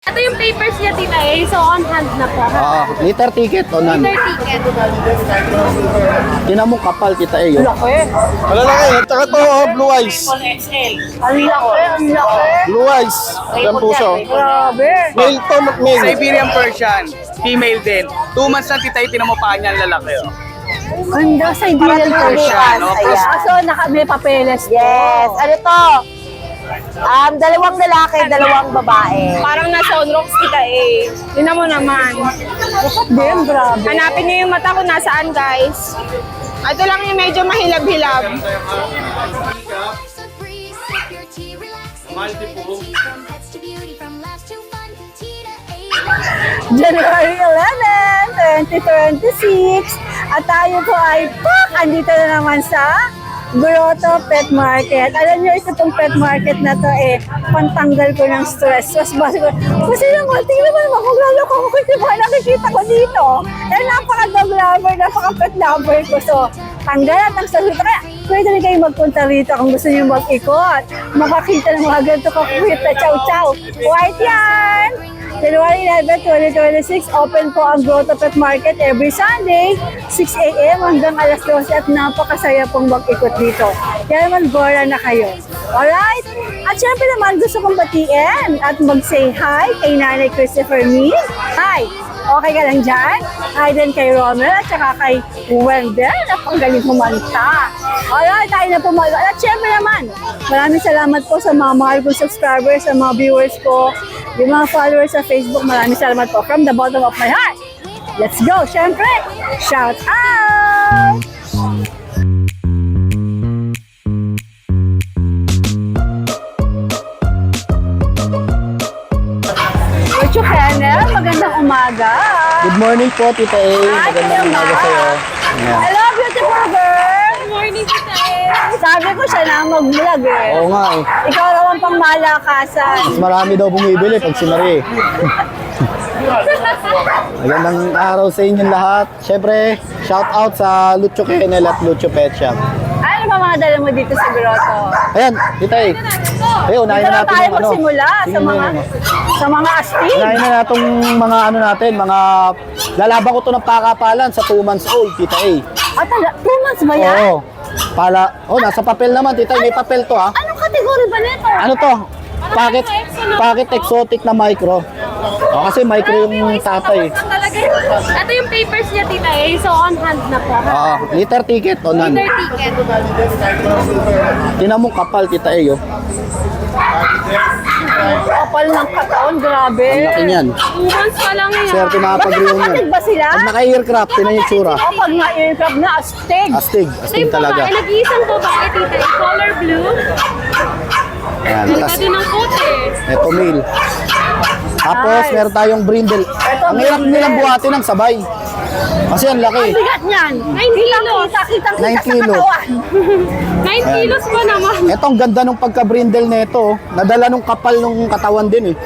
Ito yung papers niya, tita eh. So, on hand na po. Liter ticket o nan. Liter ticket. Tinan mo kapal kita eh. Laki. Malalaki. At saka to, blue eyes. XL. Ang laki, ang laki. Blue eyes. Yan puso. Grabe. Male to, male. Siberian Persian, female din. 2 months na titay, tinamupaan niya ang lalaki. Oh. Ganda sa Iberian Persian, no? Aso, may papeles po. Yes. Ano to? Dalawang lalaki, dalawang babae. Parang nasa on rocks kita eh. Tingnan mo naman. Din, grabe. Hanapin niyo yung mata ko nasaan, guys. Ito lang yung medyo mahilab-hilab. January 11, 2026. At tayo po ay andito na naman sa Grotto Pet Market. Alam niyo, ito pong pet market na to pantanggal ko ng stress. Kasi naman, tingnan mo naman kung laloko ko kasi ba nakikita ko dito. Napaka-dog lover, napaka-pet lover ko. So, tanggalan ang sagot. Kaya, pwede rin kayo magpunta rito kung gusto niyo mag-ikot. Makakita ng mga ganito ka-cute na chow-chow. White yan! January 11, 2026, open po ang Grotto Pet Market every Sunday, 6 a.m. hanggang alas 12 at napakasaya pong mag-ikot dito. Kaya naman, bora na kayo. Alright? At syempre naman, gusto kong batiin at mag-say hi kay Nanay Christopher Min. Hi! Okay ka lang dyan? Hi din kay Romel at saka kay Wendell. Napanggaling kumanta. Alright, tayo na po At syempre naman, maraming salamat po sa mga mahal kong subscribers, sa mga viewers ko, yung mga followers sa Facebook. Maraming salamat po from the bottom of my heart. Let's go! Syempre, shout out! Lucho Kennel, magandang umaga. Good morning po, Tita A. Magandang umaga sa'yo. Ayan. Hello, beautiful girl. Good morning, tita eh. Sabi ko siya na mag-vlog Oo nga eh. Ikaw raw ang pangmalakasan. Mas marami daw bumibili pag si Marie. Magandang araw sa inyong lahat. Siyempre, shout out sa Lucho Kennel at Lucho Pet Shop. Ano ba mga dala mo dito sa Grotto? Ayan, Tita A. Ayun, unahin Dito na na natin tayo yung ano. magsimula sa mga astig. Unahin na natin mga ano natin, mga lalaban ko to ng pakapalan sa 2 months old, Tita A. At 2 months ba yan? Oo. Nasa papel naman, Tita A. May papel to ha. Anong kategory ba nito? Ano to? Packet exotic na micro. Kasi micro yung tatay. Ito yung papers niya, tita eh. So, on hand na po. Liter ticket o nan. Liter ticket. Tinan mo kapal, Tita A. Kapal ng kataon, grabe. Ang laki niyan. 2 months pa lang yun. Swerte makapag-real Magkakapatid niyan. ba sila? Pag naka-aircraft, tinan yung tsura. O pag na-aircraft na, astig. Astig Ito astig yung talaga. babae. Nag-iisang babae, tita eh. Color blue. Ayan, Ganda tas din ng coat eh. eto male. Tapos Nice. meron tayong brindle. Ang hirap brindle. nilang buhatin ng sabay. Kasi ang laki. Ang bigat niyan. 9 kilos. Kitang-kita 9 sa kilo. katawan. 9 kilos pa naman. Eto ang ganda nung pagka-brindle nito. Nadala nung kapal nung katawan din eh.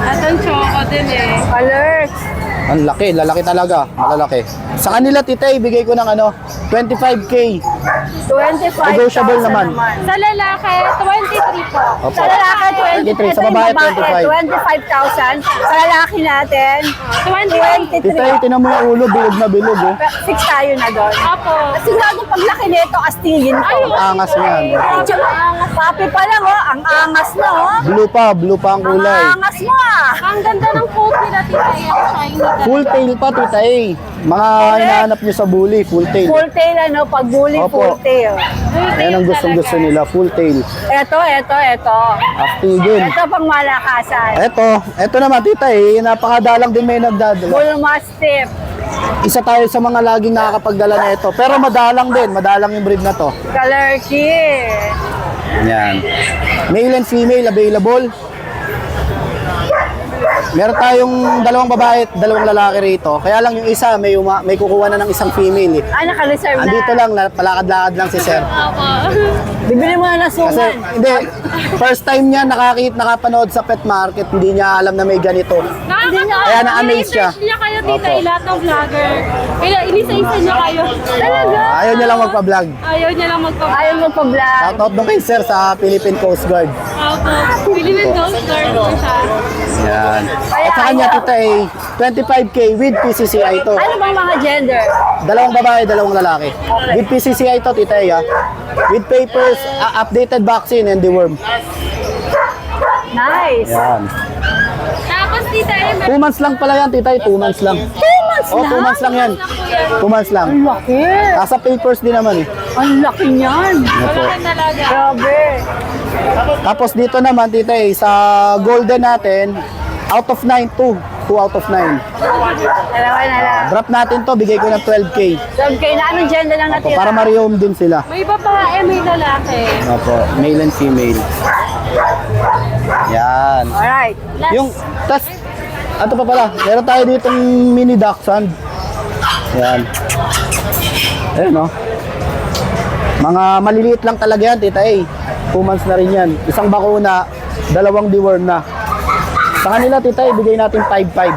At ang choco din eh. Alert. Ang laki, lalaki talaga. Malalaki. Sa kanila, Tita, ibigay ko ng 25K. 25,000 Negotiable naman. Sa lalaki, 23 po. Opo. Sa lalaki, 23. Sa ito yung babae, 25. 25,000. Sa lalaki natin, 23. Tita, 23. tinan mo yung ulo, bilog na bilog oh. 6 tayo na doon. Apo. Sigurado paglaki nito, astigin ko. Ay, Angas niyan. Papi pa lang, ang angas na, Blue pa ang Ang kulay. angas mo, Ang ganda ng coat nila, tita eh. Ang shiny. Full tail pa, Tita A. Mga hinahanap nyo sa bully, full tail. Full tail, pag bully, Opo. full tail. Yan ang gustong-gusto nila, full tail. Ito. Astigin. Ito pang malakasan. Ito naman, Tita A. Napakadalang din may nagdadala. Bull Mastiff. Isa tayo sa mga laging nakakapagdala na ito. Pero madalang din, madalang yung breed na to. Color key. Yan. Male and female available. Meron tayong dalawang babae at dalawang lalaki rito. Kaya lang yung isa, may kukuha na ng isang female. Naka-reserve na. Andito lang, palakad-lakad lang si sir. Bibili mo na ng Kasi, suman. hindi, first time niya nakapanood sa pet market, hindi niya alam na may ganito. Kaya na-amaze siya. niya kayo, tita, Opo. lahat ng vlogger. Kaya inisa-isa niya kayo. Talaga? Ayaw niya lang magpa-vlog. Ayaw niya lang magpa-vlog. Ayaw mo pa-vlog. Shoutout doon kay sir sa Philippine Coast Guard. Opo. Philippine Coast Guard po siya. Yan. At sa kanya tita ay 25K with PCCI to. Ano bang mga gender? Dalawang babae, dalawang lalaki. With PCCI to tita ay, with papers, updated vaccine and deworm. Nice. Yan. Tapos, tita, 2 months lang pala yan tita ay 2 months lang. 2 months Oh, na? 2 months lang yan. 2 months lang. Ang laki. Nasa papers din naman eh. Ang laki niyan. Opo. talaga. Grabe. Tapos dito naman tita ay sa golden natin, out of 9, 2 out of 9. Dalawa na lang. Drop natin to, bigay ko ng 12K. Okay, na anong gender lang Opo, natira? para ma-rehome din sila. May babae, may lalaki. Opo, male and female. Yan. Alright. Yung, tas, ato pa pala, meron tayo ditong mini dachshund. Yan. Ayan, no? Mga maliliit lang talaga yan, tita eh. 2 months na rin yan. Isang bakuna, dalawang deworm na. Sa kanila, tita eh, bigay natin 5-5.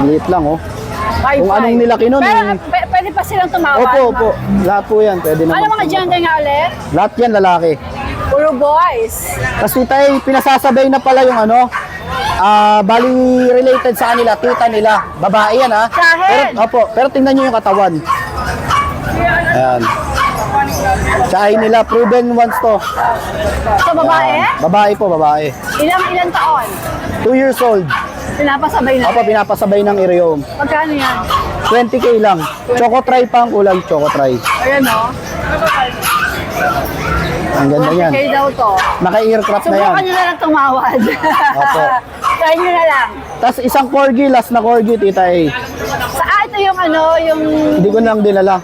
Maliit lang, oh. Kung anong nilaki nun, Pero pwede pa silang tumawag. opo. Lahat po yan, pwede naman. Ano mga gender nga ulit? Lahat yan, lalaki. Puro boys. Kasi tayo, pinasasabay na pala yung bali related sa kanila, tita nila. Babae yan ha. Kahit? Pero tingnan nyo yung katawan. Ayan. Tsahin nila, proven once to. Sa babae? Babae po, babae. Ilang taon? 2 years old. Pinapasabay na. Opo, pinapasabay ng Iriom. Magkano yan? 20K lang. Choco Try pa ang kulang, Choco Try. Ayan o. Ang ganda yan. Okay daw to. Naka-earcraft na yan. Subukan nyo na lang tumawad. Opo. Try nyo na lang. Tapos isang corgi, last na corgi, tita eh. Ito yung yung... Hindi ko lang dinala.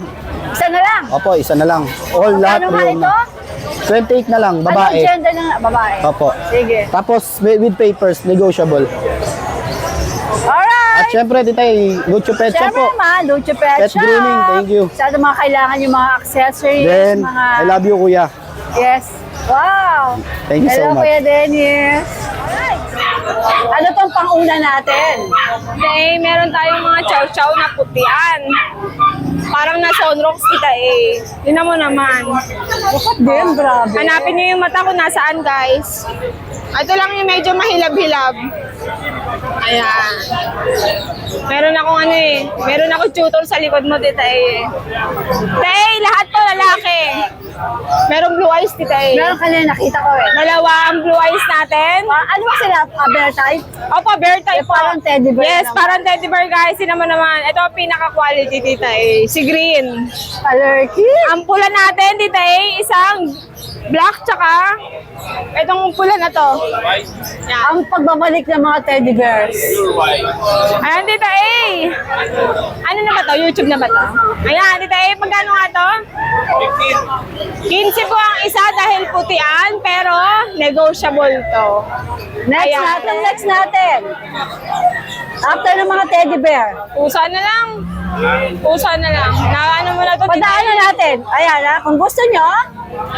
Isa na lang. Opo, isa na lang. All lahat Ano nga Iriom ito? na. 28 na lang, Anong babae. gender ng babae? Opo. Sige. Tapos with papers, negotiable. Alright. At syempre, titay, Lucho Pet Shop Siyempre po. naman, Lucho Pet Pet Shop. grooming, thank you. Sa mga kailangan yung mga accessories, Then, mga... I love you, kuya. Yes. Wow. Thank you so Hello, much. Kuya Dennis. Ano tong pang-una natin? Eh, meron tayong mga chow-chow na putian. Parang na sunrocks kita eh. Tingnan mo naman. Bakit din? Grabe. Hanapin niyo yung mata ko nasaan, guys. Ito lang yung medyo mahilab-hilab. Ayan. Meron akong meron akong tutor sa likod mo, tita eh. Tay, lahat to lalaki. Merong blue eyes, tita eh. Meron kanina nakita ko eh. Dalawa ang blue eyes natin. Ano ba sila? Bear type? Opo, bear type po. Parang teddy bear. Yes, naman. parang teddy bear, guys. Sino mo naman. Ito ang pinaka-quality, tita eh. Si Green. Color key. Ang pula natin, tita eh, isang black tsaka itong pula na to. Yan. Ang pagbabalik ng mga teddy bears. Ayan, tita eh. Ano na ba to? YouTube na ba to? Ayan, tita eh. Magkano nga to? 15 po ang isa dahil putian, pero negotiable to. Next natin. After ng mga teddy bear. Pusa na lang. Pusa na lang. Na ano mo na to, tita Padaanan natin. Ayan ha, kung gusto nyo,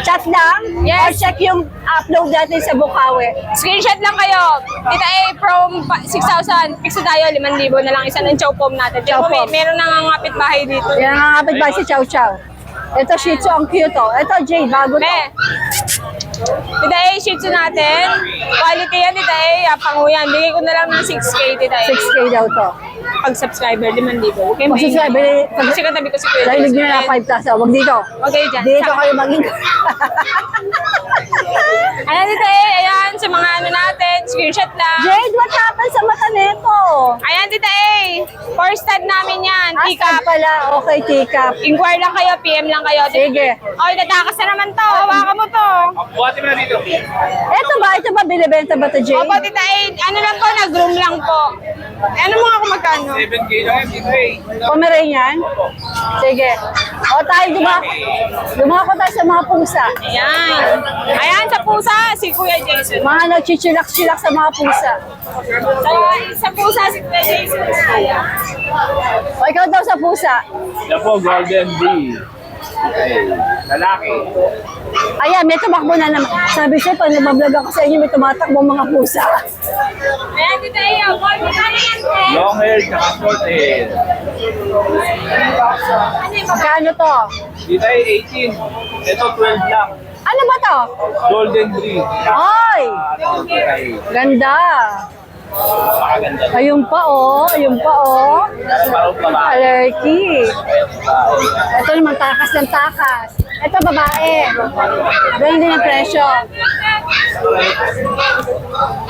chat lang. Yes. Or check yung upload natin sa Bukawi. Screenshot lang kayo. Tita A, from 6,000. Fix na tayo, 5,000 na lang. Isa ng chow pom natin. Chow pom. Meron na nga bahay dito. Yan ang kapit ba si Chow Chow. Ito Shih Tzu, ang cute oh. Ito Jay, bago to. Me. Tita A, Shih Tzu natin. Quality yan, Tita A. Pango yan. Bigay ko na lang ng 6K, Tita A. 6K daw to. Pag subscriber, 5,000. Okay, Kasi sabi, Kasi katabi ko si Kuya. lahilig nyo na 5,000. Huwag dito. Okay, dyan. Dito kayo maging... Ayan, Tita A. Ayan, sa mga ano natin. Screenshot lang. Jade, what happened sa mata nito? Ayan, Tita A. First stud namin yan. Asad pala. Okay, teacup. Inquire lang kayo, PM lang kayo. Sige. Oy, tatakas na naman to. Hawakan mo to. Buhati mo na dito. Ito ba, binibenta ba to, Jade? Opo, Tita A. Ano lang po, nag-groom lang po. Ano mga kung magkano? 7K lang yan, dito eh. Pomeranian? Sige. O tayo, dumako tayo sa mga pusa. Ayan. Ayan, sa pusa, si Kuya Jason. Mga nagchichilax-chilax sa mga pusa? Sa pusa, si Pwede O ikaw daw sa pusa? Yan po, Golden Bee. Ay, lalaki. Ayan, may tumakbo na naman. Sabi siya, pag nagbablog ako sa inyo, may tumatakbo mga pusa. Ayan, Tita Iya. Boy, magkano yan, te? Long hair, tsaka short hair. Magkano to? Dito ay 18. Ito 12 lang. Ano ba to? Golden Bee. Ay, ganda. Napakaganda. Ayun pa oh, ayun pa oh. Parang babae. Alerky. Ito naman takas ng takas. Ito babae. Ganun din ang presyo.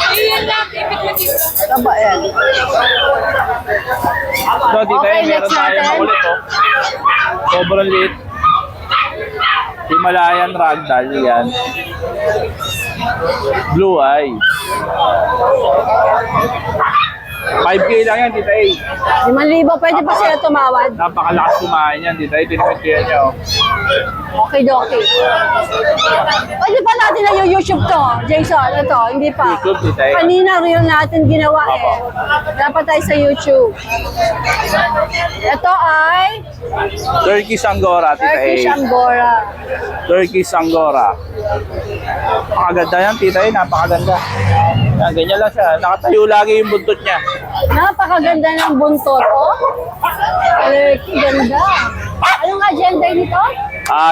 Ayun lang, tipid mo dito. Babae. So, dito Okay, ay meron next tayo natin. ulit, oh. Sobrang liit. Himalayan Ragdoll, yan. Blue eye. 5K lang yan, Tita A. 5,000, pwede pa sila tumawad. Napakalakas kumain yan, Tita A. Tinipid ko yan, oh. Okay, okay. Pwede pa natin na yung YouTube to, Jason. Ito, hindi pa. YouTube, Tita A. Kanina reel natin ginawa eh. Dapat tayo sa YouTube. Ito ay Turkish Angora, Tita A. Turkish Angora. Turkish Angora. Napakaganda yan, Tita A. Napakaganda. Yan, ganyan lang siya. Nakatayo lagi yung buntot niya. Napakaganda ng buntot, oh. Alerky, ganda. Ano nga gender nito?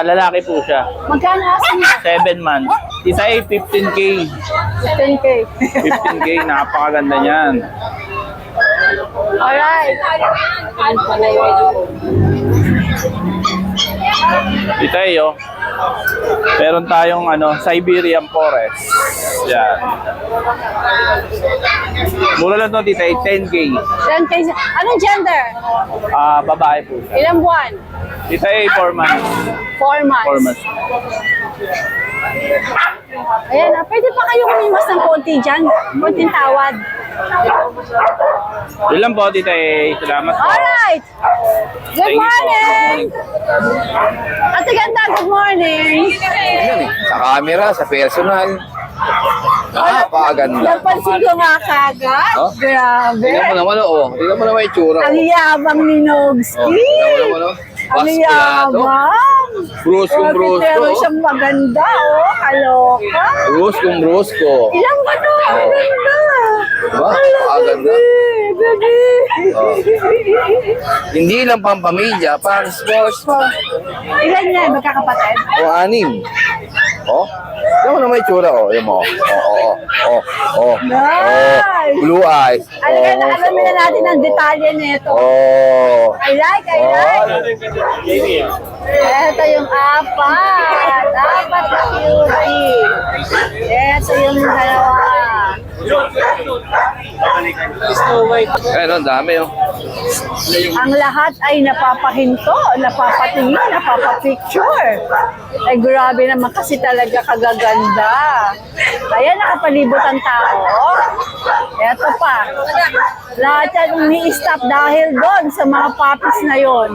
Lalaki po siya. Magkano asin mo? 7 months. Tita A, 15K. 15K. 15K, napakaganda niyan. Alright. Tita A, oh. Meron tayong Siberian Forest. Yan. Mura lang to, Tita A, 10K. 10K. Anong gender? Babae po siya. Ilang buwan? Tita A, 4 months. 4 months. 4 months. Ayan, pwede pa kayo kumimas ng konti dyan. Konting tawad. Yun lang po, Tita A. Salamat po. Alright. Good Thank you po. morning. Ate Ganda, good morning. Yan eh. Sa camera, sa personal. Napakaganda. Napansin ko nga kagad. Oh? Grabe. Tingnan mo naman, oh. Tingnan mo naman yung tsura. Ang yabang ni Oh, Nogski. tingnan mo naman, oh. Ang Baskulado. yabang. Bruskong brusko. Pero siyang maganda, oh. Kaloka. Bruskong brusko. Ilang ba to? Ang ganda. Diba? Ala, Napakaganda. baby. Oh. Hindi lang pang pamilya, pang sports. Ilan yan? Magkakapatid? O, 6. Oh. Tingnan mo naman yung tsura, oh. Yan mo. Oh. Nice. Blue eyes. Alamin na natin ang detalye nito. Oh. I like. Ito yung apat. Apat na cutie. Ito yung dalawa. Ayun, ang dami, oh. Ang lahat ay napapahinto, napapatingin, napapapicture. Ay grabe naman kasi talaga kagaganda. Ayan, nakapalibot ang tao. Eto pa. Lahat yan umi-stop dahil doon sa mga puppies na yon.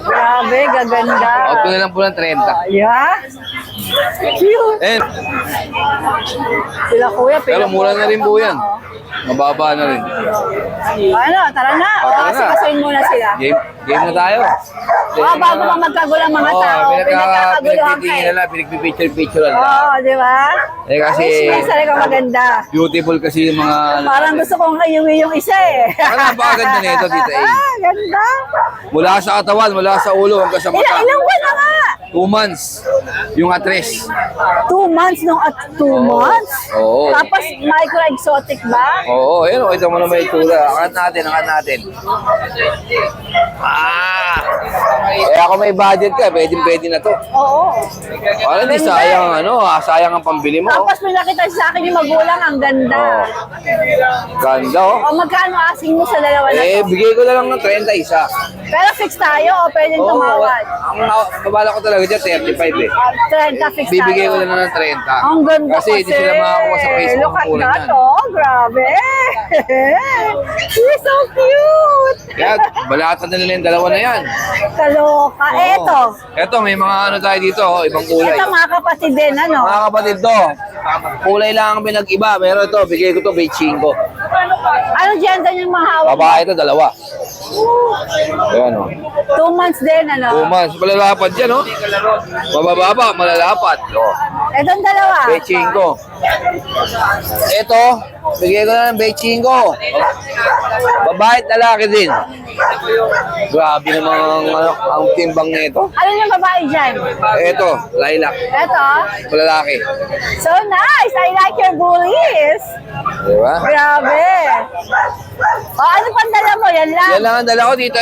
Grabe, gaganda. Out ko na lang po ng 30. Yeah? Cute. Eh, Sila kuya, pero mura na rin po yan. Mababa na rin. Ano, tara na. O, tara na. Sikasuin muna sila. Game na tayo. Bago pa magkagulo ang mga tao, pinagkakaguluhan pinagtitingin kayo. na lang, pinagpipicture-picture lang. Oo, di ba? Eh kasi, Wish talaga maganda. beautiful kasi yung mga... Parang gusto kong ayuwi yung isa eh. Ano, napakaganda nito, Tita A. Ganda. Mula sa katawan, mula sa ulo, hanggang sa mata. Ilang buwan na nga? 2 months. Yung atres. 2 months nung at 2 months? Oo. Tapos micro-exotic ba? Oo, ayun, ito mo naman yung tsura. Angat natin. Eh ako may budget ka, pwede na to. Oo. Para hindi sayang, sayang ang pambili mo. Tapos may nakita sa akin yung magulang, ang ganda. Ganda, oh. O magkano asing mo sa dalawa na Eh, to? bigay ko na lang ng 30 isa. Pero fix tayo o pwedeng Oo, tumawad? ang babala ko talaga dyan, 35 eh. 30 fix tayo. Bibigay ko na lang ng 30. Ang ganda Kasi hindi sila makakuha sa Facebook Look ng at kulang that, yan. oh. Grabe. You're so cute. Kaya, balatan na nila yung dalawa na yan. Kaloka. Eto. Ito, may mga ano tayo dito, ibang kulay. Ito mga kapatid din, ano? Mga kapatid to, kulay lang ang pinag-iba. Pero ito, bigay ko to, beijing ko. Ano gender yung mga hawak? Babae ito, dalawa. Ayan o. 2 months din, ano? 2 months. Malalapad yan, o. Mabababa, malalapad. O. Etong dalawa. Beijing ko. Ito, bigay ko na ng beijing ko. Babae at lalaki din. Grabe namang ang timbang nito. Ano yung babae dyan? Ito, lilac. Eto. Lalaki. So nice. I like your bullies. Diba? Grabe. O, ano pang dala mo? Yan lang. Yan lang ang dala ko dito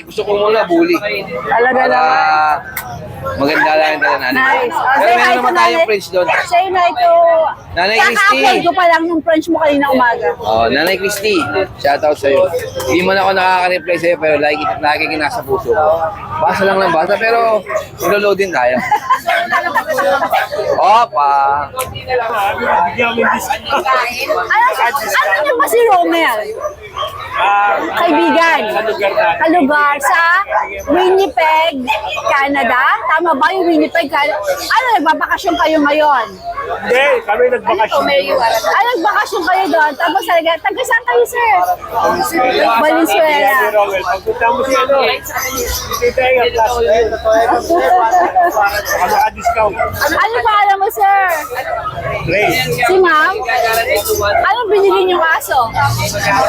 gusto ko muna bully. Talaga Para naman. maganda lang yung dala natin. Nice. O, Pero say hi meron to naman Nanay. tayong French doon. Say hi to... Nanay Kaka-upload Christy. ko pa lang yung French mo kanina umaga. Oh, Nanay Christy, shoutout sa'yo. Hindi man ako nakaka-reply sa'yo pero lagi ka nasa puso ko. Basa lang ng basa pero maglo-load din tayo. Opa! Ano niyo ba si Romel? Kaibigan. Kalugar sa Winnipeg, Canada. Tama ba yung Winnipeg, Canada? Ano, nagbabakasyon kayo ngayon? Hindi, kami nagbakasyon. Nagbakasyon kayo doon. Tapos talaga, taga saan kayo, sir? Valenzuela. Pagpunta mo si ano, dito tayo ang plus. Baka maka-discount. Ano pa alam mo, sir? Ray, Si ma'am? Ano binili niyong aso?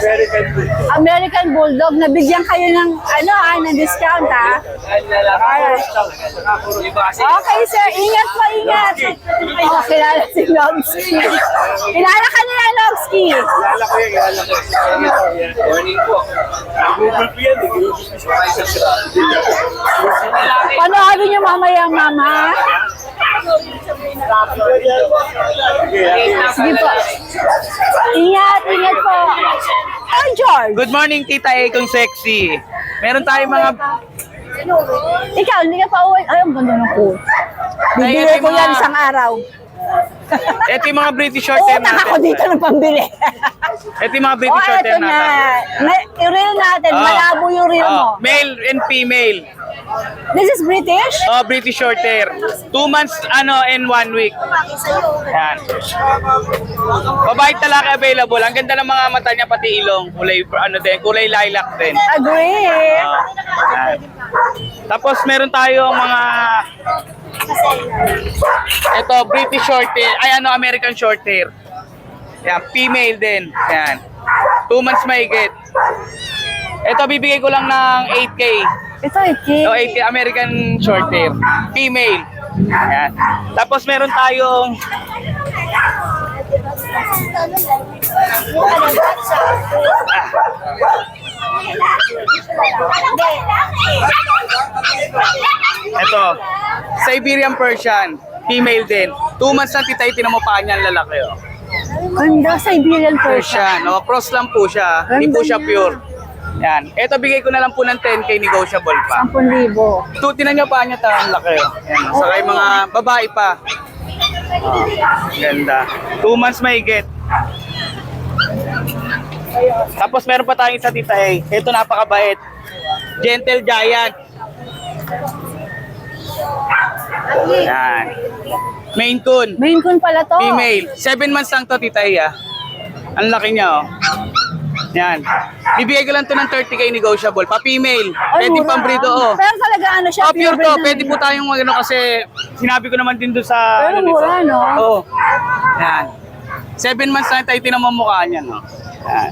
American food. American Bulldog. Nabigyan kayo ng, ng discount, ha? Alright. Okay, sir. Ingat po, ingat. Oh, kilala si Logski. Kilala ka nila, Logski. Kilala ko yan, kilala ko. Morning po. Google po yan, Google po siya. Panoorin niyo mamaya, mama. Sige po. Ingat, ingat po. Oh, George. Good morning, Tita A, kung sexy. Meron tayong mga... Ikaw, hindi ka pa uwi. Ay, ang ganda ng coat. Bibili ko yan isang araw. Ito yung mga British short hair Utang ako natin. dito ng pambili. Ito yung mga Oh, British short eto hair na. natin. Yung reel natin, Oh. malabo yung reel mo. Male and female. This is British? Oh, British short hair. 2 months and 1 week. Yan. Babae at lalaki available. Ang ganda ng mga mata niya pati ilong. Kulay lilac din. Agree. Yan. Tapos meron tayong mga ito British short hair. American short hair. Yan, female din. Yan. 2 months mahigit. Ito bibigay ko lang ng 8K. Ito, Iki. So, 8K American short hair. Female. Yan. Tapos meron tayong ito, Siberian Persian. Female din. 2 months na titay, tinamupaan niya ang lalaki. Oh. Ganda, Siberian Persian. Persian. Cross lang po siya. Hindi po siya pure. Yan. Ito, bigay ko na lang po ng 10K negotiable pa. 10,000. Tinan niyo pa niya ang laki. Oh. Yan. Saka yung mga babae pa. Ganda. 2 months mahigit. Tapos meron pa tayong isa tita eh. Ito napakabait. Gentle Giant. Yan. Maine Coon. Maine Coon pala to. Female. 7 months lang to tita eh. Ang laki niya oh. Yan. Bibigay ko lang to ng 30K negotiable. Pa-female. Ay, Pwede mura. pang breed oh. Pero talaga ano siya, Oh, pure to. breed na Pwede po nila. tayong kasi sinabi ko naman din doon sa Pero nito. mura, no? Oo. Yan. 7 months lang tayo tinamamukha niya, no? Yan.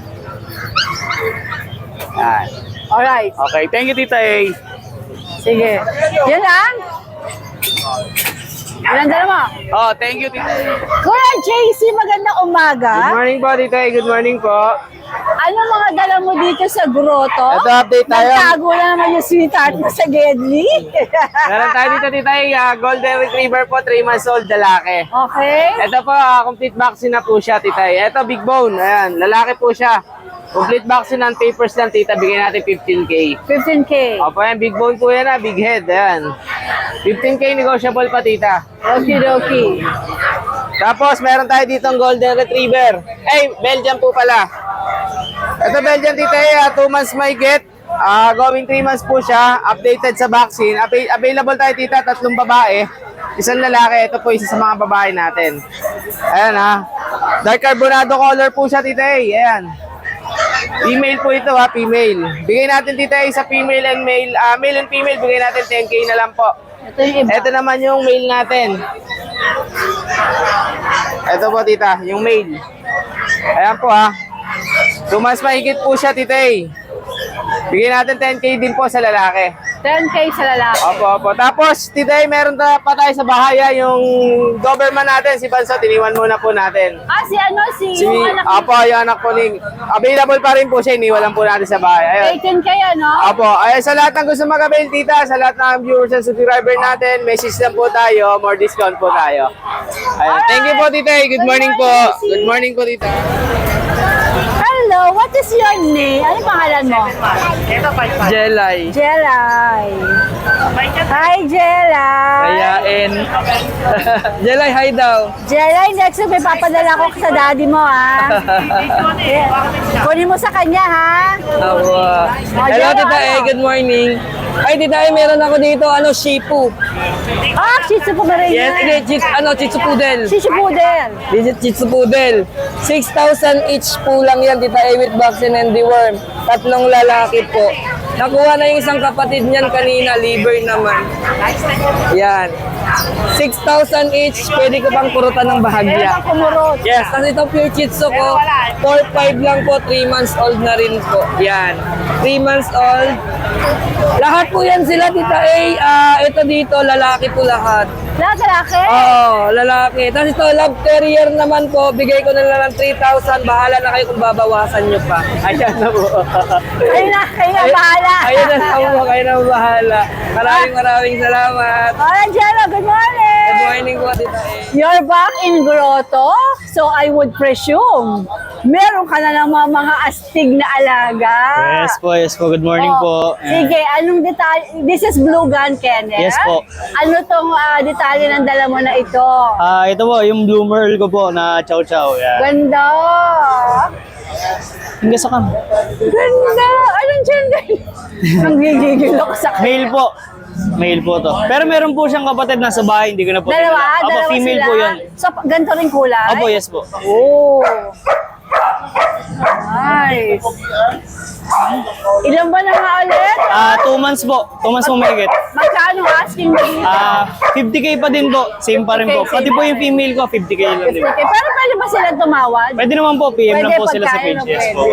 Yan. Alright. Okay, thank you, Tita A. Sige. Yan lang. Ilan dala mo? Oh, thank you, Tita A. Kuya JC, magandang umaga. Morning po, Tita. Good morning po. Ano mga dala mo dito sa grotto? Ito, update tayo. Nagtago na naman yung sweetheart mo sa Gedli. Meron tayo dito, Tita. Golden Retriever po, 3 months old, lalaki. Okay. Ito po, complete vaccine na po siya, Tita. Ito, big bone. Ayan, lalaki po siya. Complete vaccine ng papers lang, Tita. Bigyan natin 15K. 15K. Opo, yan. Big bone po yan, big head. Ayan. 15K negotiable pa, Tita. Okie-dokie. Tapos, meron tayo dito ang Golden Retriever. Belgian po pala. Ito, Belgian, Tita. 2 months may get. Going 3 months po siya. Updated sa vaccine. Available tayo, tita, 3 babae. Isang lalaki. Ito po isa sa mga babae natin. Ayan ha. Dark carbonado color po siya, tita. Ayan. Female po ito ha, female. Bigay natin tita sa female and male. Male and female, bigay natin 10K na lang po. Ito yung iba. Ito naman yung male natin. Ito po tita, yung male. Ayan po ha. 2 months mahigit po siya, tita. Bigyan natin 10K din po sa lalaki. 10K sa lalaki. Opo. Tapos, tita, meron pa tayo sa bahay yung Doberman natin, si Banso, tiniwan muna po natin. Si ano, yung anak Opo, yung anak po ni... Available pa rin po siya, iniwan lang po natin sa bahay. Ayun. 18K ano? Opo, ay sa lahat ng gusto mag-avail, tita, sa lahat ng viewers and subscriber natin, message lang po tayo, more discount po tayo. Ayun. Thank you po, tita. Good morning po. Good morning po, tita. Hello, what is your name? Ano pangalan mo? Jelay. Jelay. Hi, Jelay. Kayain. Jelay, hi daw. Jelay, next week may papadala ko sa daddy mo, ha? Kunin mo sa kanya, ha? Hello, Jelay, tita ano? good morning. Ay, tita meron ako dito, Shih Tzu. Shih Tzu Pomeranian. Yes, Shih Tzu Poodle. Shih Tzu Poodle. This is Shih Tzu Poodle. 6,000 each po lang yan, tita with vaccine and deworm. 3 lalaki po. Nakuha na yung isang kapatid niyan kanina, liver naman. Yan. 6,000 each, pwede ko pang kurutan ng bahagya. Meron kang kumurot. Yes, kasi itong pure Shih Tzu ko, 4-5 lang po, 3 months old na rin po. Yan. 3 months old. Lahat po yan sila, tita ito dito, lalaki po lahat. Lahat lalaki? Oo, lalaki. Tapos ito, love terrier naman po, bigay ko na lang ng 3,000. Bahala na kayo kung babawasan nyo pa. Ayan na po. Kayo na bahala. Ayun na po, kayo na bahala. Maraming salamat. Alright, Jello, good morning. Good morning po, tita You're back in Grotto, so I would presume meron ka na naman mga astig na alaga. Yes po. Good morning po. Sige, anong detalye? This is Blue Gun, Kenneth. Yes po. Ano tong detalye ng dala mo na ito? Ito po, yung blue merle ko po na chow chow. Yan. Ganda! Hingga sa kam. Ganda! Anong gender? Ang gigigil ako sa Male po. Male po to. Pero meron po siyang kapatid na sa bahay, hindi ko na po Dalawa? Opo, Dalawa female sila? po yun. So, ganito rin kulay? Opo, yes po. Oh! Nice! Ilan ba na nga ulit? 2 months po. 2 months po mahigit. Magkano asking mo dito? 50K pa din po. Same pa rin po. Okay, Pati same po pa yung rin. female ko, 50K lang din. Okay, pero pwede ba sila tumawad? Pwede naman po, PM lang po sila sa pagkain, page. Yes po.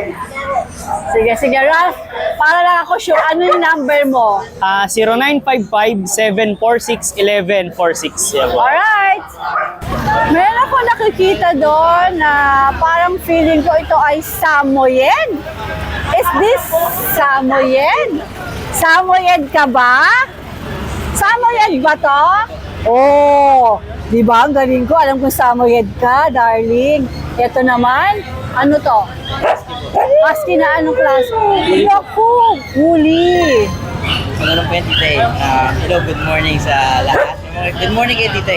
Sige, Ralph. Para lang ako sure, ano yung number mo? 0955-746-1146. Yeah po. Alright. Meron ako nakikita doon na parang feeling ko ito ay Samoyed. Is this Samoyed? Samoyed ka ba? Samoyed ba to? Oh, di ba? Ang galing ko. Alam kong Samoyed ka, darling. Ito naman, ano to? Husky na anong klase? Naku, huli. Ano po yan, Tita A? Hello, good morning sa lahat. Good morning kay Tita A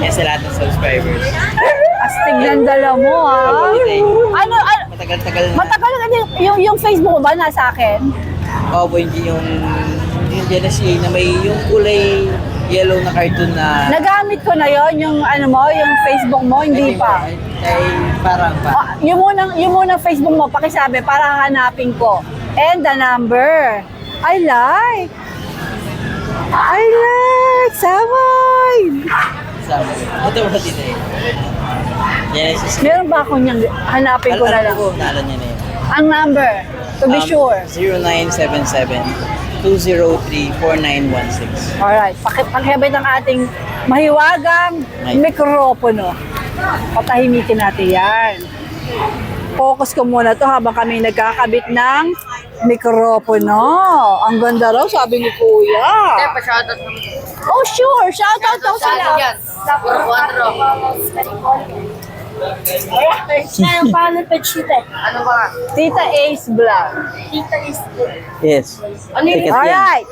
and sa lahat ng subscribers. Astig ng dala mo, ha? Ano, Matagal-tagal na. matagal na din, yung Facebook mo ba nasa akin? Opo, hindi yung Genesis na may yung kulay yellow na cartoon na... Nagamit ko na yon yung ano mo, yung Facebook mo, hindi pa. Ay, parang pa. Yung munang Facebook mo, pakisabi, para hanapin ko. And the number. I like. Samoy! Sabi ko. Ito ba, Tita A? Genesis. Meron ba ako niyang hanapin ko na lang? Naalan niya na yun. Ang number, to be sure. 0977-203-4916. Alright, pakibay ng ating mahiwagang mikropono. Patahimikin natin yan. Focus ko muna to habang kami nagkakabit ng mikropono. Ang ganda raw, sabi ni Kuya. Oh, sure. Shoutout daw sila. Ang pangalan pa Tita. Ano ba? Tita Ace Vlog. Yes. Ano yun? Alright.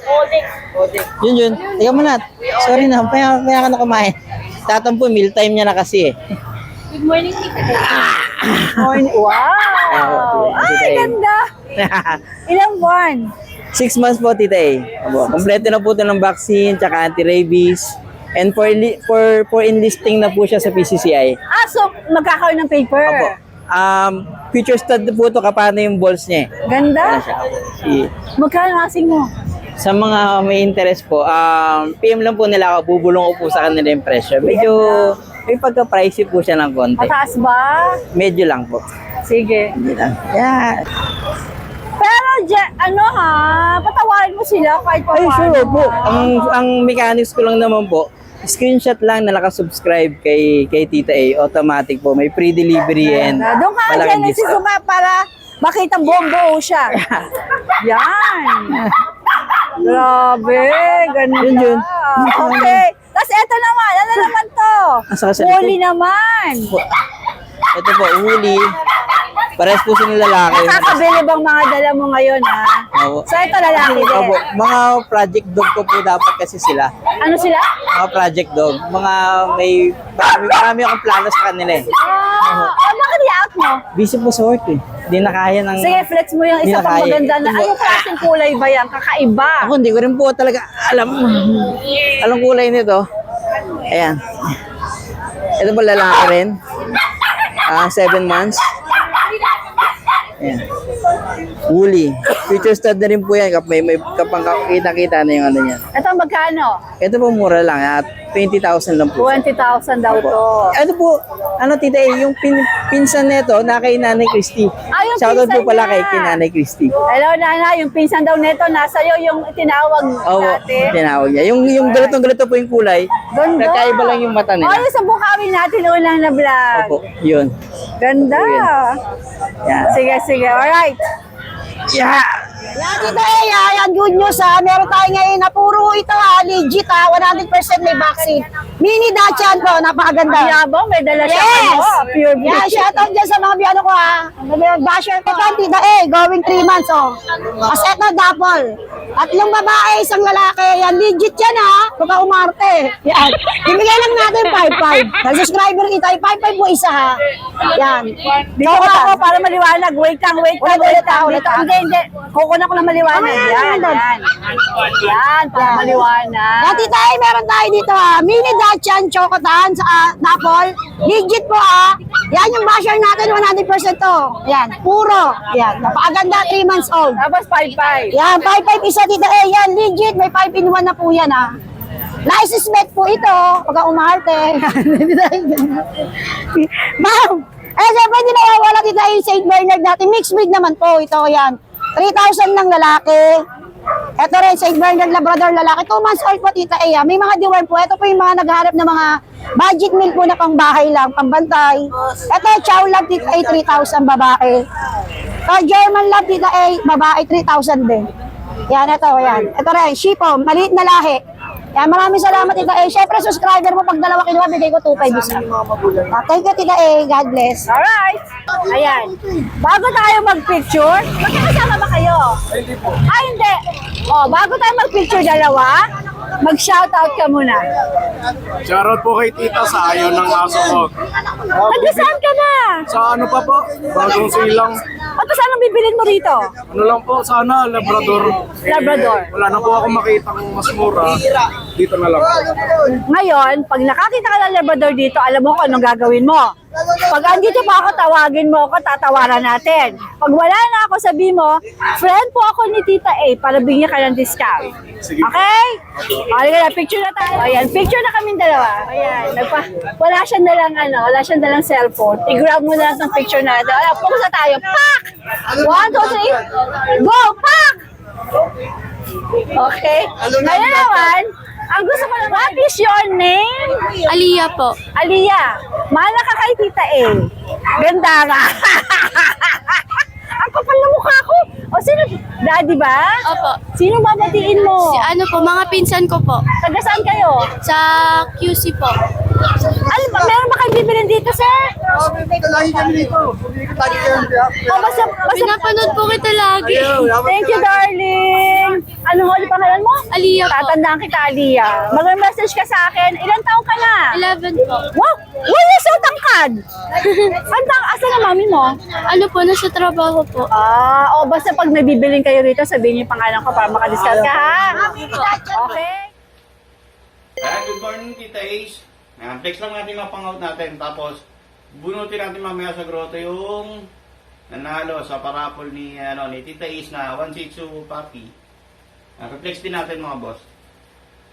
Yun. Ikaw muna. Sorry na, paya ka na kumain. Tatampo, meal time niya na kasi eh. Good morning, Tita. Wow! Ay, ganda! Ilang buwan? 6 months po, Tita A. Opo. Kompleto na po ito ng vaccine, tsaka anti-rabies. And for enlisting na po siya sa PCCI. So magkakaroon ng paper. Opo. Future stud po ito, kapano yung balls niya. Ganda. Magkano asing mo? Sa mga may interest po, PM lang po nila ako, bubulong ko po sa kanila yung presyo. Medyo may pagka-pricey po siya ng konti. Mataas ba? Medyo lang po. Sige. Hindi lang. Yeah. Pero, patawarin mo sila kahit pa Ay, sure po. Ang mechanics ko lang naman po, screenshot lang na nakasubscribe kay Tita A. Automatic po. May free delivery and Doon ka dyan nagsusuma para makita buong buo siya. Yan. Grabe. Ganda. Yun. Okay. Tapos eto naman. Ano naman to? Asa ka sa Huli naman. Ito po, huli. Parehas po sila lalaki. Nakakabili bang mga dala mo ngayon, ha? Opo. So, ito lalaki din. Opo, mga project dog ko po dapat kasi sila. Ano sila? Mga project dog. Mga marami akong plano sa kanila eh. Bakit i-out mo? Busy po sa work eh. Hindi na kaya ng... Sige, flex mo yung Hindi isa na pang kaya. maganda na. Anong klaseng kulay ba yan? Kakaiba. Ako hindi ko rin po talaga alam. Anong kulay nito? Ayan. Ito po lalaki rin. 7 months. Ayan. Woolly. Future stud na rin po yan. May kapang kita-kita na yung ano yan. Ito magkano? Ito po mura lang. 20,000 lang po. 20,000 daw to. Ano po, Tita A, yung pinsan nito na kay Nanay Christy. Yung Shoutout po pinsan pala niya. kay Nanay Christy. Hello, Nana. Yung pinsan daw nito, nasa iyo yung tinawag Oo, natin. tinawag niya. Yung ganito po yung kulay. Ganda. Nagkaiba lang yung mata nila. Yung sa bukawin natin ulang na vlog. Opo, yun. Ganda. Yan. Sige. Alright. Yeah. Yan, Tita A, yan, good news ha. Meron tayo ngayon na puro ito ha, legit ha, 100% may vaccine. Mini Dachshund po, napakaganda. Ang yabang, may dala siya. Yes! Pure breed. Yan, shoutout dyan sa mga biyano ko ha. Basher ko. Ito, Tita A, going 3 months oh. As eto, double. 3 babae, 1 lalaki. Yan, legit yan ha. Baka umarte. Yan. Ibigay lang natin 5-5. Nag-subscriber kita, 5-5 po isa ha. Yan. Dito ka ako para maliwanag. Wait lang. Dito. Hindi. Kukunan ko na maliwanag. Yan. Yan, para maliwanag. Yan, Tita A, meron tayo dito ha. Mini Dachshund Chocotan sa Napol. Legit po ha. Yan yung basher natin, 100% to. Yan, puro. Yan, napakaganda, 3 months old. Tapos 5-5. Yan, 5-5 isa Tita A. Yan, legit, may 5-in-1 na po yan ha. License met po ito, pagka umarte. Ma'am, siyempre hindi nawawala Tita A yung St. Bernard natin. Mixed breed naman po ito, yan. 3,000 ng lalaki. Ito rin, St. Bernard Labrador lalaki. 2 months old po, Tita A. May mga deworm po. Ito po yung mga naghahanap ng mga budget meal po na pangbahay lang, pambantay. Ito, Chow Love, Tita A, 3,000 babae. Ito, German Love, Tita A, babae, 3,000 din. Yan, ito, yan. Ito rin, Shipo, maliit na lahi. Yan, maraming salamat, Tita A. Siyempre, subscriber mo, pag 2 kinuha, bigay ko 2,500 isa. Thank you, Tita A. God bless. Alright. Ayan. Bago tayo mag-picture, magkakasama ba kayo? Ay, hindi. Bago tayo mag-picture dalawa, mag-shoutout ka muna. Shoutout po kay Tita sa ayaw ng aso ko. Nag-saan ka na? Sa ano pa po? Bagong silang. Tapos anong bibilin mo rito? Ano lang po, sana Labrador. Labrador. Wala na po ako makita ng mas mura. Dito na lang. Ngayon, pag nakakita ka ng Labrador dito, alam mo kung anong gagawin mo. Pag andito pa ako, tawagin mo ako, tatawaran natin. Pag wala na ako, sabi mo, friend po ako ni Tita A para bigyan ka ng discount. Sige. Okay? Okay, picture na tayo. Ayan, picture na kaming dalawa. Ayan, wala siyang dalang cellphone. I-grab mo na lang ng picture natin. Ayan, focus na tayo. Pak! 1, 2, 3. Go! Pak! Okay. Ngayon naman, ang gusto ko lang, what is your name? Aliyah po. Aliyah, mahal na ka kay Tita A. Ganda nga. Ang kapal na mukha ko. Sino? Daddy ba? Opo. Sino babatiin mo? Ano po, mga pinsan ko po. Taga saan kayo? Sa QC po. Ano ba? Meron ba kayo bibilin dito, sir? Lagi kami dito. Lagi kami dito. Basta Pinapanood po kita lagi. Thank you, darling. Ano nga yung pangalan mo? Aliyah po. Tatandaan kita, Aliyah. Mag-message ka sa akin. Ilan taong ka na? 11 po. Wow! Uy, you're so tangkad! Asan na mami mo? Ano po, nasa trabaho po. Basta pag may bibilin kayo rito, sabihin niyo yung pangalan ko para makadiscount ka, ha? Okay. Ayan, good morning, Tita Ace. Ayan, flex lang natin mga pang-out natin. Tapos, bunutin natin mamaya sa grotto yung nanalo sa parapol ni Tita Ace na 162 puppy. Flex din natin mga boss.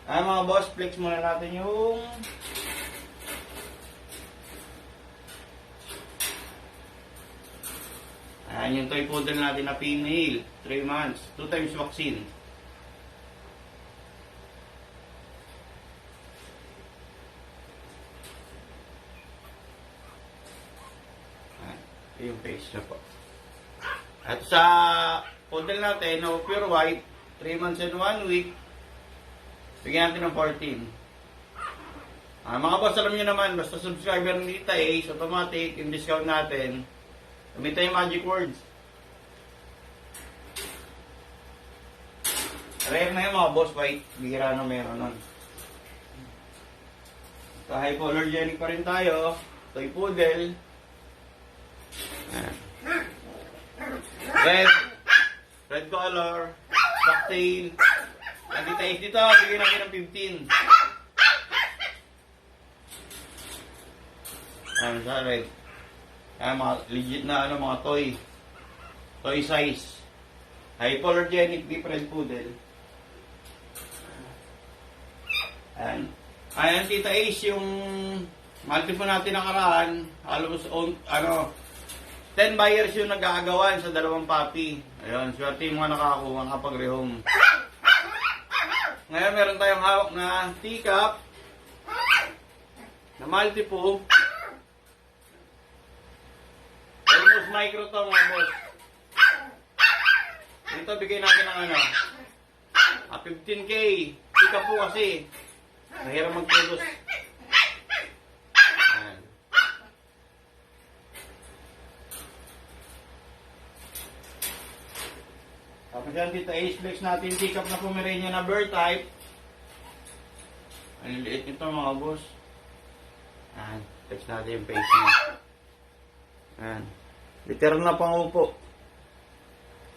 Ayan mga boss, flex muna natin yung ayan yung toy poodle natin na female, 3 months, 2 times vaccine. Yung face niya po. At sa poodle natin, no, pure white, 3 months and 1 week, bigyan natin ng 14. Mga boss, alam nyo naman, basta subscriber ng Tita Ace, automatic, yung discount natin, gamitin yung magic words. Rare na yung mga boss, white, bihira na meron nun. So, hypoallergenic pa rin tayo, toy poodle, red color, blacktail. Ang Tita Ace dito, bigyan natin ng 15. Ayan sa red. Ayan, mga legit na mga toy size. Hypoallergenic deep red poodle. Ayan Tita Ace, yung multi po natin nakaraan, halos 10 buyers yung nag-aagawan sa 2 puppy. Ayun, swerte yung mga nakakuha kapag rehome. Ngayon meron tayong hawak na teacup na multi-po. Almost micro to mga boss. Dito bigay natin ng 15K. Teacup po kasi. Mahirap mag-produce. Tapos yan dito, Ace Flex natin, teacup na Pomeranian na bird type. Ang liit nito mga boss. Ayan, flex natin yung face niya. Ayan, literal na pangupo.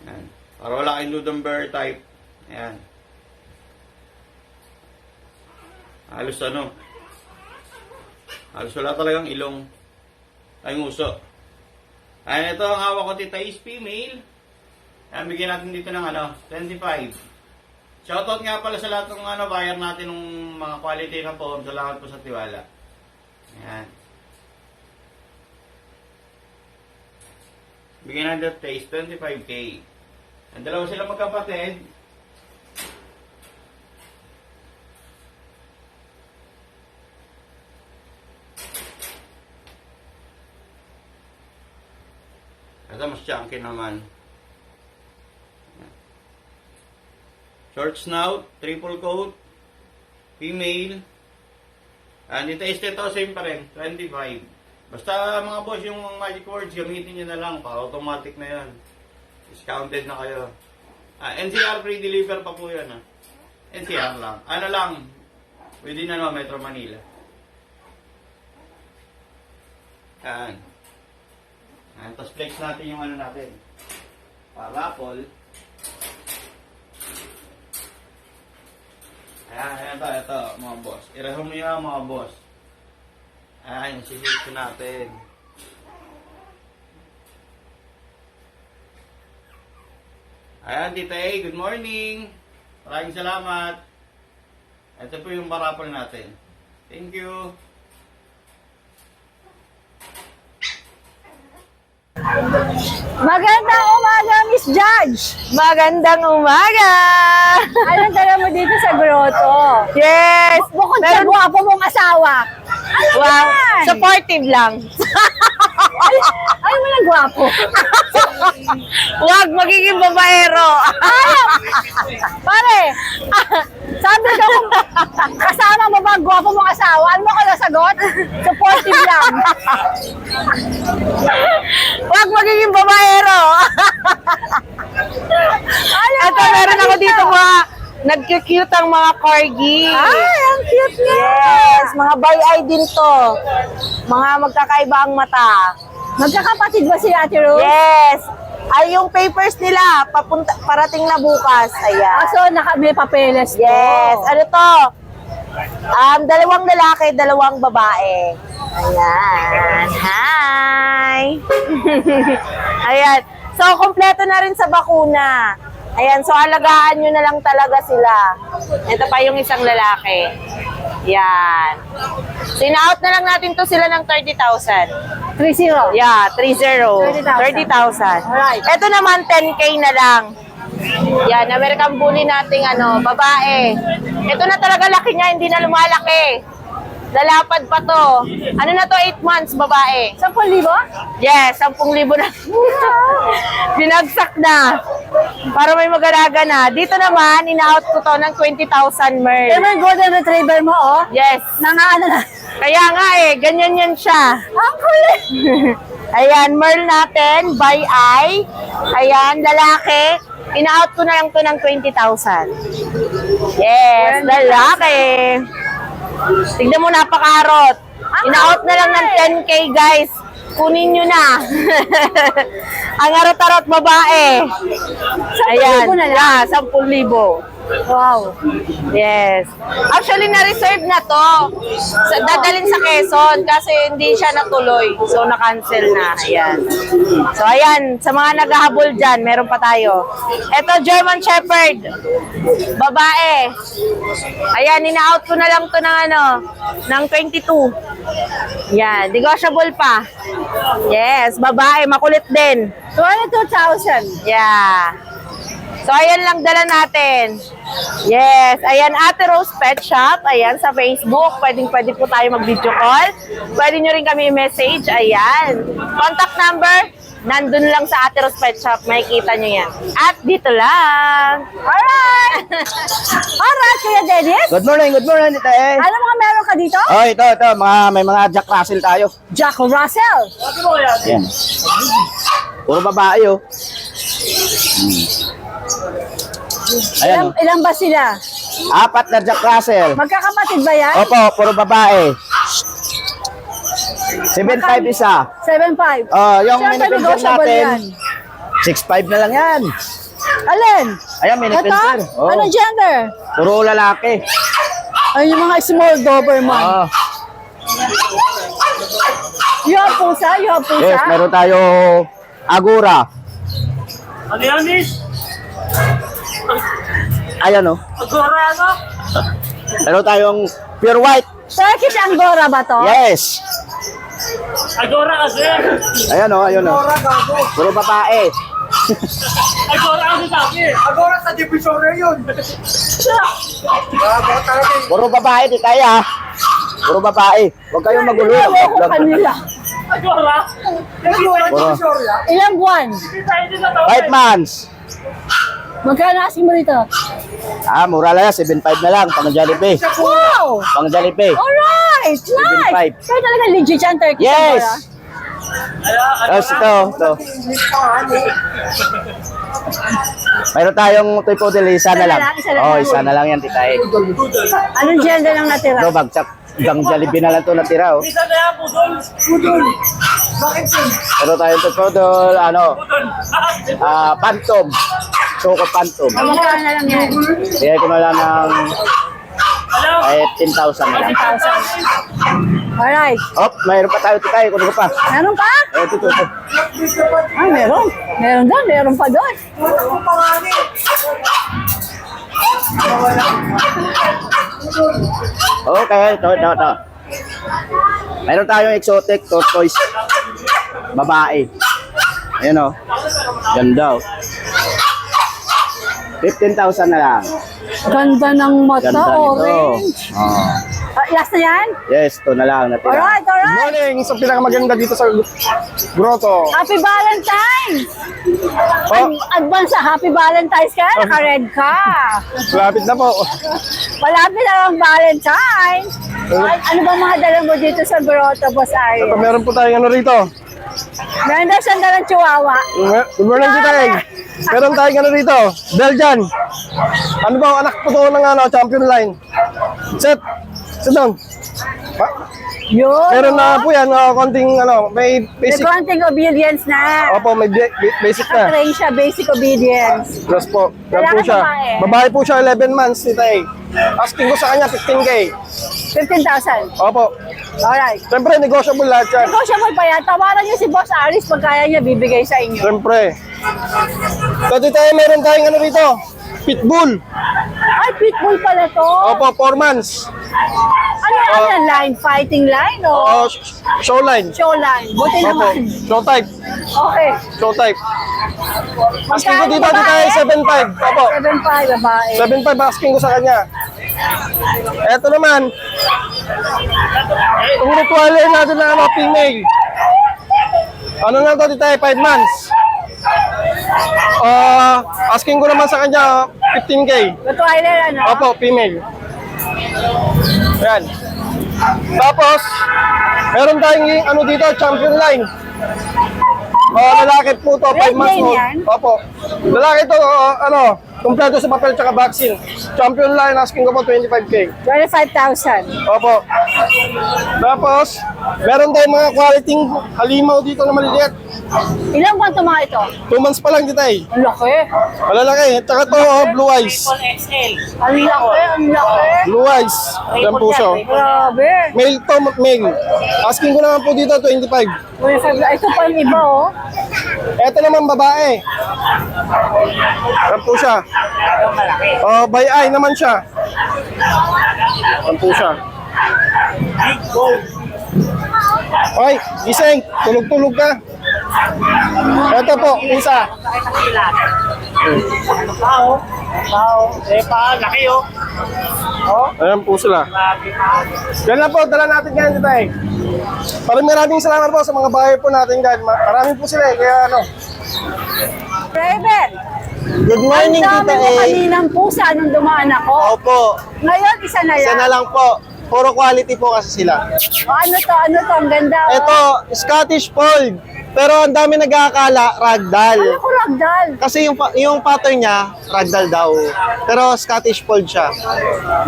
Ayan, para wala kayong ludang bird type. Ayan. Halos halos wala talagang ilong. Ay nguso. Ayan, ito ang hawak ko, Tita Ace female. Ayan, bigyan natin dito ng 25. Shoutout nga pala sa lahat ng buyer natin ng mga quality na form. Salamat po sa tiwala. Ayan. Bigyan natin ng taste, 25K. Ang dalawa sila magkapatid. Ito mas chunky naman. Short snout, triple coat, female. Dito ito, same pa rin, 25. Basta mga boss, yung magic words, gamitin nyo na lang, automatic na yan. Discounted na kayo. NCR free deliver pa po yan. NCR lang. Within Metro Manila. Tapos flex natin yung natin. Parapol. Ayan, ito, mga boss. I-rehome nyo mga boss. Ayan, sisip natin. Ayan, Tita A, good morning. Maraming salamat. Ito po yung parapol natin. Thank you. Magandang umaga, Miss Judge! Magandang umaga! Anong tala mo dito sa grotto? Yes! Bukod sa gwapo mong asawa. Wow! Supportive lang. Ay, walang gwapo. Huwag magiging babaero. Pare, Sabi ko, kasama mo ba ang gwapo mong asawa? Ano mo ko nasagot? Supportive lang. Huwag magiging babaero. Ito, meron ako dito mga nagkikute ang mga corgi. Ay, ang cute niya. Yes, mga by-eye din to. Mga magkakaiba ang mata. Magkakapatid ba si Ate Rose? Yes. Ay, yung papers nila, parating na bukas. Ayan. So, may papeles to. Yes. Ano to? 2 lalaki, 2 babae. Ayan. Hi! Ayan. So, kompleto na rin sa bakuna. Ayan. So, alagaan nyo na lang talaga sila. Ito pa yung isang lalaki. Yan. Sina-out na lang natin to sila ng 30,000. 3-0. Yeah, 30. 30,000. 30,000. Alright. Ito naman, 10K na lang. Yan, American Bully nating babae. Ito na talaga laki niya, hindi na lumalaki. Lalapad pa to. Ano na to, 8 months, babae. 10,000? Yes, 10,000 na. Binagsak na. Para may magalaga na. Dito naman, ina-out ko to ng 20,000 Merl. Yung may golden retriever mo, oh. Yes. Nangaano na. Kaya nga ganyan yan siya. Ang kulit. Ayan, Merl natin, by eye. Ayan, lalaki. Ina-out ko na lang to ng 20,000. Yes, lalaki. Tignan mo, napakarot. Ina-out na lang ng 10K, guys. Kunin nyo na. Ang arot-arot babae. 10,000 na lang? 10,000. Wow. Yes. Actually, na-reserve na to. Dadalhin sa Quezon kasi hindi siya natuloy. So, na-cancel na. Ayan. So, ayan. Sa mga naghahabol dyan, meron pa tayo. Ito, German Shepherd. Babae. Ayan, ina-out ko na lang to ng 22. Yan. Negotiable pa. Yes. Babae. Makulit din. 22,000. Yeah. So, ayan lang dala natin. Yes. Ayan, Ate Rose Pet Shop. Ayan, sa Facebook. Pwede po tayo mag-video call. Pwede nyo rin kami i-message. Ayan. Contact number, nandun lang sa Ate Rose Pet Shop. Makikita nyo yan. At dito lang. Alright. Alright, Kuya Dennis. Good morning, Tita E. Ano mga meron ka dito? Oh, ito, may mga Jack Russell tayo. Jack Russell. Yan. Puro babae, oh. Ayan, Ilan ba sila? 4 na Jack Russell. Magkakapatid ba yan? Opo, puro babae. 7.5 isa. 7,500. Oh, yung Siyempre, mini pincher negotiable natin, yan. 6.5 na lang yan. Alin? Ayan, mini Ito? pincher. Oh, Anong gender? puro lalaki. Ay, yung mga small Doberman. Oh, You have pusa? yes, meron tayo Agura. Ano yan, Miss? Ayan, oh. Agora ano? Meron tayong pure white. Turkish Angora ba to? Yes. Agora kasi. Ayan, oh, ayun, oh. Puro babae. Agora kasi sabi. Puro babae, di kaya. Puro babae. Huwag kayong magulo. Ewan ko kanila. Agora. Puro. Ilang buwan? 5 months. Magkano asking mo rito? Mura lang yan. 7.5 na lang. Pang Jollibee. Wow! Pang Jollibee. Alright! Nice! 7,500. Kaya talaga legit yan, Turkish Yes! Angora. Tapos ito. Mayroon tayong toy poodle. Isa na lang. Isa na lang. Oh, isa na lang yan, Tita E. Anong gender lang natira? No, bagsak. Gang Jollibee na lang ito natira, oh. Isa na yan, pudol. Meron tayong toy poodle. Phantom. Choco Phantom. Magkano na lang yan? Kaya ko na lang ng 10,000 na lang. 10,000. Alright. Oh, mayroon pa tayo, Tita E. Kunin ko pa. Meron pa? Ito. Ay, meron. Meron doon. Meron pa doon. Okay, ito. Mayroon tayong exotic tortoise. Babae. Ayan, oh. Ganda, oh. 15,000 na lang. Ganda ng mata, Ganda nito. orange. Oh. last na yan? Yes, ito na lang natira. Alright, Good alright. morning sa pinakamaganda dito sa grotto. Happy Valentine's! Oh, Advance sa Happy Valentine's ka, naka-red ka. lapit na po. Malapit na ang Valentine's. Ano ba mga dala mo dito sa grotto, Boss Ari? Meron po tayong ano rito. Meron daw siyang dalang chihuahua. Good morning, Titay. Meron tayong ano rito. Belgian. Ano ba, anak po to ng ano, champion line. Sit down. Yun. Meron na po yan, konting ano, may May basic. konting obedience na. Opo, may basic na. Naka-train siya, basic obedience. Yes po. Yan po Lalaki, siya. babae? Babae po siya, 11 months, Titay. Asking ko sa kanya, 15K. 15,000. Opo. Alright. Siyempre, negotiable lahat yan. Negotiable pa yan. Tawaran niyo si Boss Aris pag kaya niya bibigay sa inyo. Siyempre. So, Titay, meron tayong ano rito. Pitbull. Ay, pitbull pala to. Opo, 4 months. Ano yan line? Fighting line o Show line. show line? Buti Opo. naman. Show type. Okay. Show type. Asking ko Magkano dito, babae? Titay, 7.5. Opo. 7.5 babae. 7.5 asking ko sa kanya. Eto naman. Kung ritualin natin na ano, female. Ano na to, Titay, 5 months. Asking ko naman sa kanya, 15K. Rottweiler ano? Opo, female. Yan. Tapos, meron tayong ano dito, champion line. Lalaki po to, 5 Red months lane old. yan? Opo. Lalaki to, ano, kumpleto sa papel tsaka vaccine. Champion line, asking ko po 25K. 25,000. Opo. Tapos, meron tayong mga quality halimaw dito na maliliit. Ilang buwan ito mga ito? 2 months pa lang, Titay. Ang laki. Malalaki. Tsaka to, blue eyes. Ang laki, ang laki. Blue eyes. Yan po siya. Grabe. Male to, male. Asking ko naman po dito, 25. 25. Ito pa yung iba oh. Eto naman, babae. Yan po siya. By eye naman siya. Yan po siya. Ay, gising. Tulog-tulog ka. Eto po, isa. Ayan po sila. Yan lang po, dala natin ngayon, Titay. Maraming salamat po sa mga bahay po natin dyan. Marami po sila kaya ano. Raven. Good morning, Ang dami Tita mo A. kaninang pusa nung dumaan ako. Opo. Ngayon, isa na Isa yan. na lang po. Puro quality po kasi sila. O, ano to? Ang ganda oh. Ito, Scottish Fold. Pero ang dami nag-aakala, ragdoll. Ano ko ragdoll? Kasi yung pattern niya, ragdoll daw. Pero Scottish Fold siya.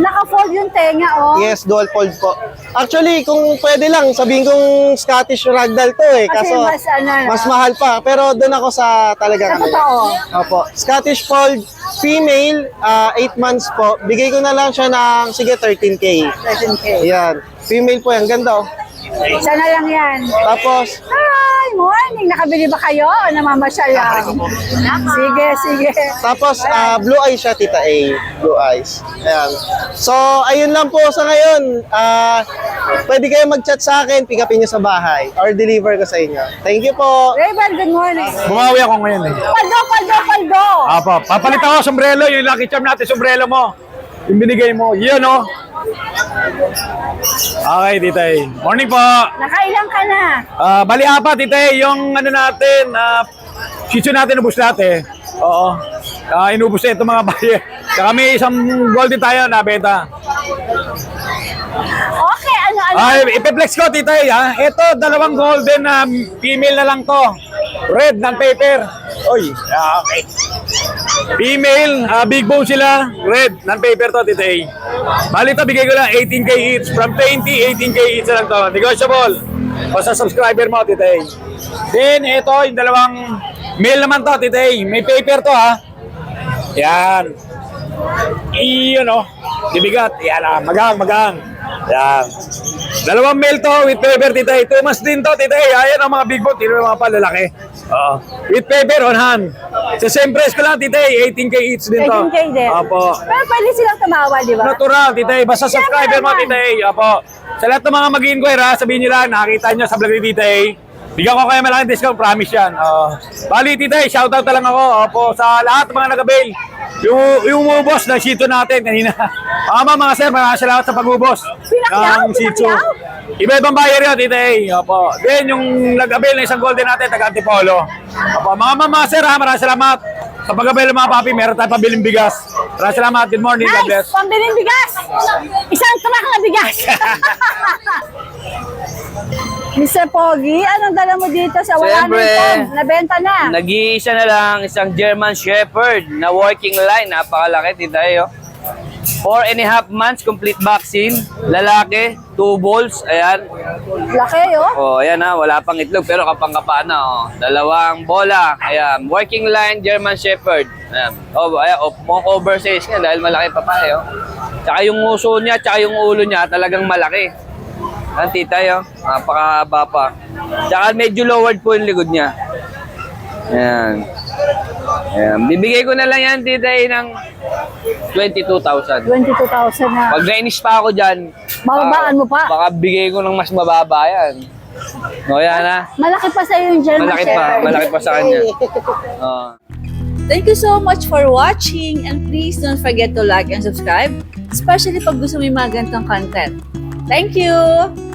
Naka-fold yung tenga oh. Yes, dual fold po. Actually, kung pwede lang, sabihin kong Scottish ragdoll to eh. Kasi Kaso, mas ano, no? mas mahal pa. Pero doon ako sa talaga Sa totoo. Opo. Scottish Fold, female, 8 months po. Bigay ko na lang siya ng, sige, 13K. 13K. Ayan. Female po yan. Ganda oh. Isa na lang yan. Tapos, Hi, morning. Nakabili ba kayo o namamasyal lang? Sige, sige. Tapos, blue eyes siya, Tita A. Blue eyes. Ayan. So, ayun lang po sa ngayon. Pwede kayo mag-chat sa akin, pick upin nyo sa bahay or deliver ko sa inyo. Thank you po. Raven, good morning. Bumawi ako ngayon eh. Paldo. Apo, papalit ako sombrero, yung lucky charm natin, sombrero mo. Yung binigay mo, yun oh. Okay, Titay. Morning po. Nakailang ka na? Bali apat, Titay. Yung ano natin, shih tzu natin, ubus natin. Oo. Inubos na itong mga buyer. Saka may isang golden tayo na benta. Okay, ano? Ipiplex ko, Titay, ha? Ito, dalawang golden na female na lang to. Red ng paper. Oy, okay. Female, big bone sila. Red, non-paper to, Titay. Bali to, bigay ko lang 18K each. From 20, 18K each lang to. Negotiable. O sa subscriber mo, Titay. Then, ito, yung dalawang male naman to, Titay. May paper to, ha. Yan. Iyon, o. Dibigat. Yan, magang. Yan. Dalawang male to with paper, Titay. 2 months din to, Titay. Ayan ang mga big bone. Tino mga palalaki. With paper on hand. Sa same price ko lang, Titay. 18K each din to. 18K din. Opo. Pero pwede silang tumawa, di ba? Natural, Titay. Basta subscriber mo, naman. Titay. Opo. Sa lahat ng mga mag-inquire, ha, sabihin nyo lang, nakakita nyo sa vlog ni Titay. Bigyan ko kayo malaking discount, promise yan. Bali, tita, shoutout na lang ako po sa lahat ng mga nag-avail. Yung umubos ng Shih Tzu natin kanina. Mga sir, maraming salamat sa pag-ubos ng Shih Tzu. Iba-ibang buyer yun, tita A. Opo. Then, yung nag-avail na isang golden natin, taga-Antipolo. Opo. Mga sir, maraming salamat. Sa pag-avail ng mga papi, meron tayong pabiling bigas. Maraming salamat. Good morning. God bless. Nice! Pambiling bigas! Isang truck na bigas! Mr. Pogi, anong dala mo dito sa wala Siyempre. nito? Nabenta na. Nag-iisa na lang, isang German Shepherd na working line. Napakalaki, tita A. 4.5 months, complete vaccine. Lalaki, 2 balls. Ayan. Laki, oh. Oh, ayan ha, wala pang itlog pero kapang-kapa na. Oh. 2 bola. Ayan, working line German Shepherd. Ayan. Ayan, oversize niya dahil malaki pa pa eh. Oh. Tsaka yung uso niya, tsaka yung ulo niya talagang malaki. Ayan, tita yun. Napakahaba pa. Tsaka medyo lowered po yung likod niya. Ayan. Ayan. Bibigay ko na lang yan, tita, ng 22,000. 22,000 na. Pag nainis pa ako dyan, Bababaan mo pa. baka bigay ko ng mas mababa yan. O yan ha. Malaki pa sa yung German Shepherd. Malaki pa sa kanya. Thank you so much for watching and please don't forget to like and subscribe, especially pag gusto mo yung mga ganitong content. Thank you!